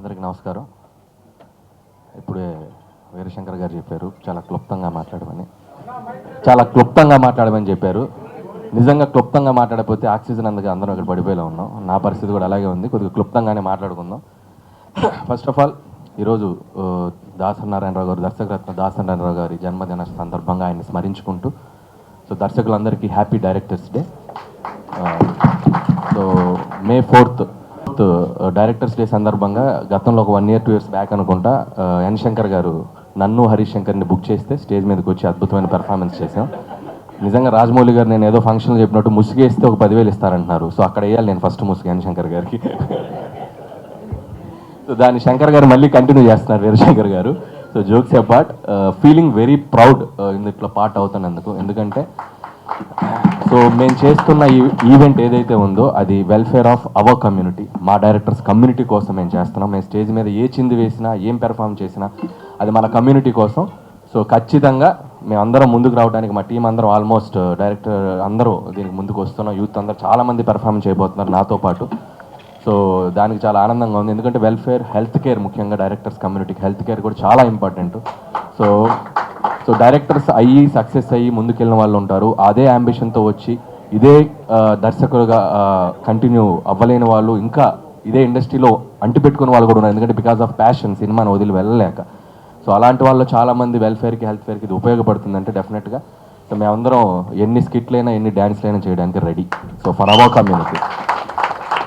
అందరికీ నమస్కారం. ఇప్పుడే వీరశంకర్ గారు చెప్పారు చాలా క్లుప్తంగా మాట్లాడమని చెప్పారు. నిజంగా క్లుప్తంగా మాట్లాడకపోతే ఆక్సిజన్ అందుకు అందరం ఇక్కడ పడిపోయేలా ఉన్నాం. నా పరిస్థితి కూడా అలాగే ఉంది. కొద్దిగా క్లుప్తంగానే మాట్లాడుకుందాం. ఫస్ట్ ఆఫ్ ఆల్ ఈరోజు దాసనారాయణరావు గారు, దర్శకరత్న దాసనారాయణరావు గారి జన్మదిన సందర్భంగా ఆయన్ని స్మరించుకుంటూ, సో దర్శకులందరికీ happy directors day. So May 4th directors day సందర్భంగా గతంలో ఒక 1 year 2 years బ్యాక్ అనుకుంటా ఎన్ శంకర్ గారు నన్ను హరీష్ శంకర్ని బుక్ చేస్తే స్టేజ్ మీదకి వచ్చి అద్భుతమైన పెర్ఫార్మెన్స్ చేశాం. నిజంగా రాజమౌళి గారు నేను ఏదో ఫంక్షన్లో చెప్పినట్టు ముసుగేస్తే ఒక 10,000 ఇస్తారంటున్నారు. సో అక్కడ వేయాలి నేను ఫస్ట్ ముసుగు ఎన్ శంకర్ గారికి. సో దాన్ని శంకర్ గారు మళ్ళీ కంటిన్యూ చేస్తున్నారు వీరశంకర్ గారు. So jokes apart, feeling very proud ఇందులో పార్ట్ అవుతున్నందుకు. ఎందుకంటే సో మేము చేస్తున్న ఈ ఈవెంట్ ఏదైతే ఉందో అది వెల్ఫేర్ ఆఫ్ అవర్ కమ్యూనిటీ, మా డైరెక్టర్స్ కమ్యూనిటీ కోసం మేము చేస్తున్నాం. మేము స్టేజ్ మీద ఏ చింది వేసినా ఏం పెర్ఫామ్ చేసినా అది మన కమ్యూనిటీ కోసం. సో ఖచ్చితంగా మేము అందరం ముందుకు రావడానికి మా టీం అందరం ఆల్మోస్ట్ డైరెక్టర్ అందరూ దీనికి ముందుకు వస్తున్నాం. యూత్ అందరూ చాలామంది పెర్ఫామ్ చేయబోతున్నారు నాతో పాటు. సో దానికి చాలా ఆనందంగా ఉంది. ఎందుకంటే వెల్ఫేర్, హెల్త్ కేర్, ముఖ్యంగా డైరెక్టర్స్ కమ్యూనిటీకి హెల్త్ కేర్ కూడా చాలా ఇంపార్టెంట్. సో డైరెక్టర్స్ అయ్యి సక్సెస్ అయ్యి ముందుకెళ్ళిన వాళ్ళు ఉంటారు. అదే అంబిషన్తో వచ్చి ఇదే దర్శకులుగా కంటిన్యూ అవ్వలేని వాళ్ళు, ఇంకా ఇదే ఇండస్ట్రీలో అంటిపెట్టుకున్న వాళ్ళు కూడా ఉన్నారు. ఎందుకంటే బికాస్ ఆఫ్ ప్యాషన్ సినిమాను వదిలి వెళ్ళలేక. సో అలాంటి వాళ్ళు చాలామంది వెల్ఫేర్కి, హెల్త్ కేర్కి ఇది ఉపయోగపడుతుందంటే డెఫినెట్గా సో మేమందరం ఎన్ని స్కిట్లైనా ఎన్ని డ్యాన్స్లైనా చేయడానికి ready. So for our community.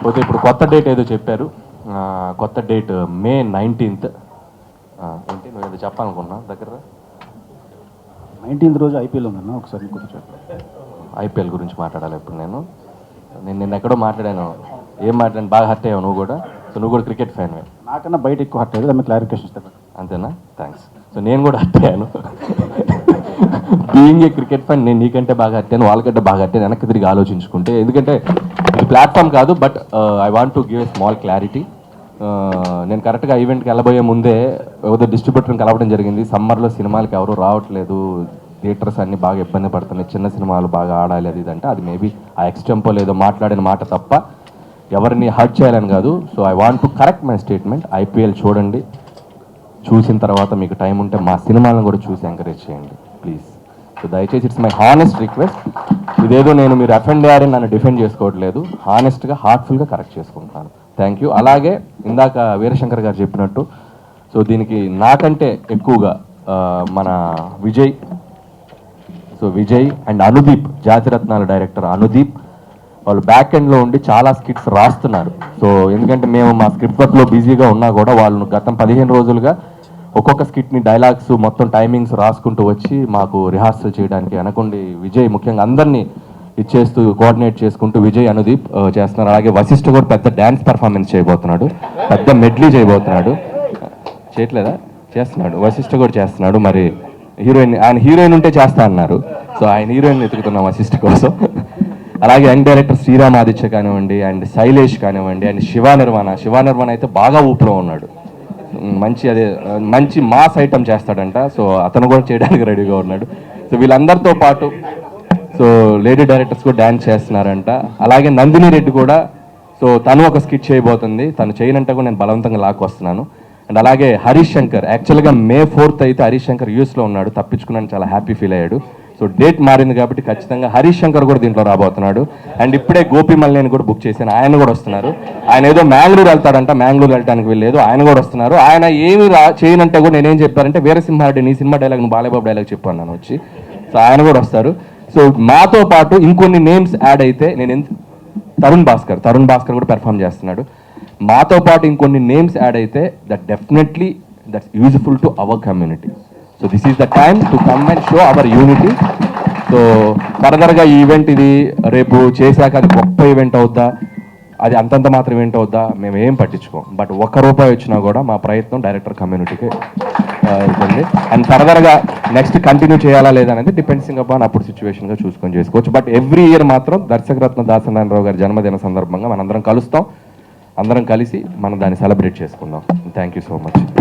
పోతే ఇప్పుడు కొత్త డేట్ ఏదో చెప్పారు. కొత్త డేట్ May 19th. ఏంటి నువ్వు ఏదో చెప్పాలనుకున్నా దగ్గర 19th రోజు ఐపీఎల్ ఉందన్న, ఒకసారి కూర్చో. ఐపీఎల్ గురించి మాట్లాడాలి ఇప్పుడు నేను నిన్న ఎక్కడో మాట్లాడాను. ఏం మాట్లాడాను? బాగా హర్ట్ అయ్యావు నువ్వు కూడా. సో నువ్వు కూడా క్రికెట్ ఫ్యాన్వే. నాకన్నా బయట ఎక్కువ హర్ట్ అయ్యేది, దాన్ని క్లారిఫికేషన్ ఇస్తాను. అంతేనా? థ్యాంక్స్. సో నేను కూడా హర్ట్ అయ్యాను. బీయింగ్ ఏ క్రికెట్ ఫ్యాన్ నేను నీకంటే బాగా హర్ట్ అయ్యాను, వాళ్ళకంటే బాగా హర్ట్ అయ్యాను వెనక్కి తిరిగి ఆలోచించుకుంటే. ఎందుకంటే ఇది ప్లాట్ఫామ్ కాదు, but I want to give a small clarity. నేను కరెక్ట్గా ఈవెంట్కి వెళ్ళబోయే ముందే ఏదో డిస్ట్రిబ్యూటర్ని కలవడం జరిగింది. సమ్మర్లో సినిమాలకి ఎవరు రావట్లేదు, థియేటర్స్ అన్నీ బాగా ఇబ్బంది పడుతున్నాయి, చిన్న సినిమాలు బాగా ఆడాలి అది ఇదంటే అది మేబీ ఆ ఎక్స్టెంపో లేదో మాట్లాడిన మాట తప్ప ఎవరిని హర్ట్ చేయాలని కాదు. So I want to correct my statement. IPL చూడండి, చూసిన తర్వాత మీకు టైం ఉంటే మా సినిమాలను కూడా చూసి ఎంకరేజ్ చేయండి ప్లీజ్. సో దయచేసి ఇట్స్ మై హానెస్ట్ రిక్వెస్ట్. ఇదేదో నేను మీరు అఫెండ్ అయ్యారని నన్ను డిఫెండ్ చేసుకోవట్లేదు, హానెస్ట్గా హార్ట్ఫుల్గా కరెక్ట్ చేసుకుంటాను. Thank you. అలాగే ఇందాక వీరశంకర్ గారు చెప్పినట్టు సో దీనికి నాకంటే ఎక్కువగా మన విజయ్ అండ్ అనుదీప్, జాతిరత్నాల డైరెక్టర్ అనుదీప్, వాళ్ళు బ్యాక్ ఎండ్లో ఉండి చాలా స్కిట్స్ రాస్తున్నారు. సో ఎందుకంటే మేము మా స్క్రిప్ట్ వర్క్లో బిజీగా ఉన్నా కూడా వాళ్ళు గతం 15 రోజులుగా ఒక్కొక్క స్కిట్ని డైలాగ్స్ మొత్తం టైమింగ్స్ రాసుకుంటూ వచ్చి మాకు రిహార్సల్ చేయడానికి అనుకోండి. విజయ్ ముఖ్యంగా అందరినీ ఇచ్చేస్తూ కోఆర్డినేట్ చేసుకుంటూ విజయ్, అనుదీప్ చేస్తున్నారు. అలాగే వశిష్ఠ కూడా పెద్ద డ్యాన్స్ పర్ఫార్మెన్స్ చేయబోతున్నాడు, పెద్ద మెడ్లీ చేయబోతున్నాడు. చేయట్లేదా? చేస్తున్నాడు. వశిష్ఠ కూడా చేస్తున్నాడు. మరి ఆయన హీరోయిన్ ఉంటే చేస్తా అన్నారు. సో ఆయన హీరోయిన్ వెతుకుతున్నాం వశిష్ఠ కోసం. అలాగే యంగ్ డైరెక్టర్ శ్రీరామ్ ఆదిత్య కానివ్వండి, అండ్ శైలేష్ కానివ్వండి, అండ్ శివ నిర్వాణ అయితే బాగా ఊపులో ఉన్నాడు. మంచి మాస్ ఐటమ్ చేస్తాడంట. సో అతను కూడా చేయడానికి రెడీగా ఉన్నాడు. సో వీళ్ళందరితో పాటు సో లేడీ డైరెక్టర్స్ కూడా డ్యాన్స్ చేస్తున్నారంట. అలాగే నందిని రెడ్డి కూడా సో తను ఒక స్కిట్ చేయబోతుంది. తను చేయనంటే కూడా నేను బలవంతంగా లాక్కొస్తున్నాను. అండ్ అలాగే హరీష్ శంకర్, యాక్చువల్గా May 4th అయితే హరీష్ శంకర్ యూఎస్లో ఉన్నాడు, తప్పించుకున్నాను, చాలా హ్యాపీ ఫీల్ అయ్యాడు. సో డేట్ మారింది కాబట్టి ఖచ్చితంగా హరీష్ శంకర్ కూడా దీంట్లో రాబోతున్నాడు. అండ్ ఇప్పుడే గోపి మల్లేని కూడా బుక్ చేశాను, ఆయన కూడా వస్తున్నారు. ఆయన ఏదో మ్యాంగ్లూరు వెళ్తాడంట, మ్యాంగ్లూరు వెళ్ళడానికి వెళ్ళలేదు, ఆయన కూడా వస్తున్నారు. ఆయన ఏమి చేయనంటే కూడా నేనేం చెప్పారంటే వీరసింహారెడ్డి నీ సినిమా డైలాగ్ నువ్వు బాలయ్యబాబు డైలాగ్ చెప్పాను నన్ను వచ్చి. సో ఆయన కూడా వస్తారు. సో మాతో పాటు ఇంకొన్ని నేమ్స్ యాడ్ అయితే తరుణ్ భాస్కర్ కూడా పెర్ఫామ్ చేస్తున్నాడు. మాతో పాటు ఇంకొన్ని నేమ్స్ యాడ్ అయితే definitely that's useful to our community. So this is the time to come and show hour unity. So ఫర్దర్గా ఈ ఈవెంట్ ఇది రేపు చేశాక అది గొప్ప ఈవెంట్ అవుద్దా, అది అంతంత మాత్రం ఈవెంట్ అవుద్దా మేము ఏం పట్టించుకోం. బట్ ₹1 వచ్చినా కూడా మా ప్రయత్నం డైరెక్టర్ కమ్యూనిటీకి ఉంటుంది. అండ్ ఫర్దర్గా నెక్స్ట్ కంటిన్యూ చేయాలా లేదా అనేది డిపెండ్సింగ్ అపాన్ అప్పుడు సిచ్యువేషన్గా చూసుకొని చేసుకోవచ్చు. బట్ ఎవ్రీ ఇయర్ మాత్రం దర్శకరత్న దాసనారాయణరావు గారి జన్మదిన సందర్భంగా మనందరం కలుస్తాం. అందరం కలిసి మనం దాన్ని సెలబ్రేట్ చేసుకుందాం. Thank you so much.